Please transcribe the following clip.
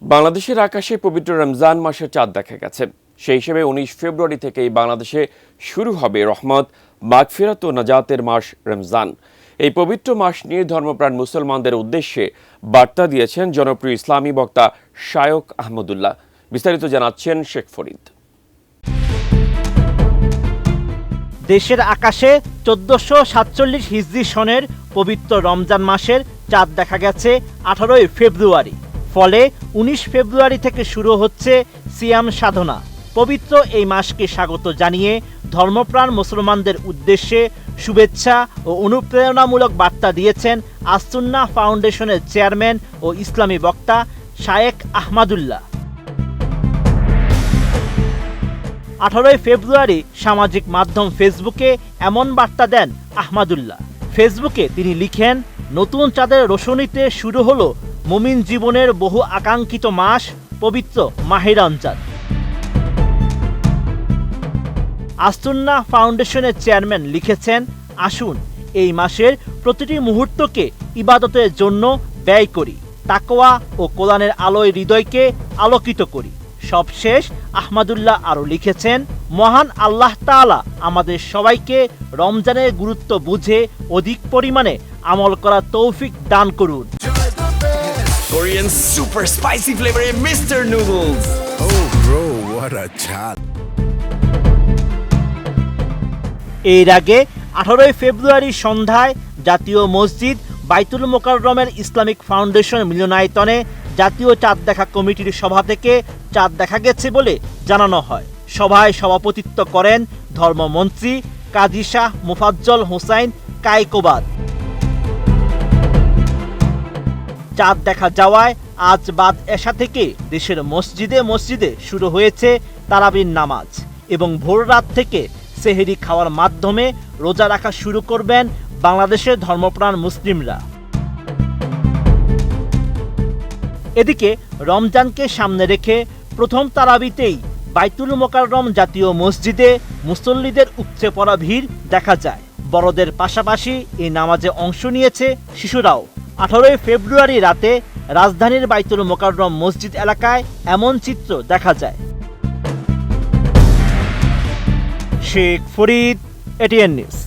বাংলাদেশের আকাশে পবিত্র রমজান মাসের চাঁদ দেখা গেছে। সেই হিসেবে 19 ফেব্রুয়ারি থেকেই বাংলাদেশে শুরু হবে রহমত, মাগফিরাত ও নাজাতের মাস রমজান। এই পবিত্র মাস নিয়ে ধর্মপ্রাণ মুসলমানদের উদ্দেশ্যে বার্তা দিয়েছেন জনপ্রিয় ইসলামী বক্তা শায়খ আহমদুল্লাহ। বিস্তারিত জানাচ্ছেন শেখ ফরিদ। দেশের আকাশে 1447 হিজরি সনের পবিত্র রমজান মাসের চাঁদ দেখা গেছে 18 ফেব্রুয়ারি। ফলে 19 ফেব্রুয়ারি থেকে শুরু হচ্ছে সিয়াম সাধনা। পবিত্র এই মাসকে স্বাগত জানিয়ে ধর্মপ্রাণ মুসলমানদের উদ্দেশ্যে শুভেচ্ছা ও অনুপ্রেরণামূলক বার্তা দিয়েছেন আস-সুন্নাহ ফাউন্ডেশনের চেয়ারম্যান ও ইসলামী বক্তা শায়খ আহমদুল্লাহ। 18 ফেব্রুয়ারি সামাজিক মাধ্যম ফেসবুকে এমন বার্তা দেন আহমদুল্লাহ। ফেসবুকে তিনি লিখেন, নতুন চাঁদের রোশনীতে শুরু হলো মুমিন জীবনের বহু আকাঙ্ক্ষিত মাস পবিত্র মাহে রমজান। আস-সুন্নাহ ফাউন্ডেশনের চেয়ারম্যান লিখেছেন, আসুন এই মাসের প্রতিটি মুহূর্তকে ইবাদতের জন্য ব্যয় করি, তাকওয়া ও কোরআনের আলোয় হৃদয়কে আলোকিত করি। সবশেষ আহমদুল্লাহ আরও লিখেছেন, মহান আল্লাহ তাআলা আমাদের সবাইকে রমজানের গুরুত্ব বুঝে অধিক পরিমাণে আমল করার তৌফিক দান করুন। Korean super spicy flavor in Mr. Noodles. Oh bro, what a chat. এর আগে 18 ফেব্রুয়ারি সন্ধ্যায় জাতীয় মসজিদ বাইতুল মোকাররমের ইসলামিক ফাউন্ডেশন মিলনায়তনে জাতীয় চাঁদ দেখা কমিটির সভা থেকে চাঁদ দেখা গেছে বলে জানানো হয়। সভায় সভাপতিত্ব করেন ধর্মমন্ত্রী কাজী শাহ মোফাজ্জল হোসাইন কায়কোবাদ। চাঁদ দেখা যাওয়ায় আজ বাদ এশা থেকে দেশের মসজিদে মসজিদে শুরু হয়েছে তারাবির নামাজ এবং ভোর রাত থেকে সেহরি খাওয়ার মাধ্যমে রোজা রাখা শুরু করবেন বাংলাদেশের ধর্মপ্রাণ মুসলিমরা। এদিকে রমজানকে সামনে রেখে প্রথম তারাবিতেই বাইতুল মোকাররম জাতীয় মসজিদে মুসল্লিদের উপচে পড়া ভিড় দেখা যায়। বড়দের পাশাপাশি এই নামাজে অংশ নিয়েছে শিশুরাও। 18 ফেব্রুয়ারি রাতে রাজধানীর বাইতুল মোকাররম মসজিদ এলাকায় এমন চিত্র দেখা যায়। Sheikh Farid, ATN news.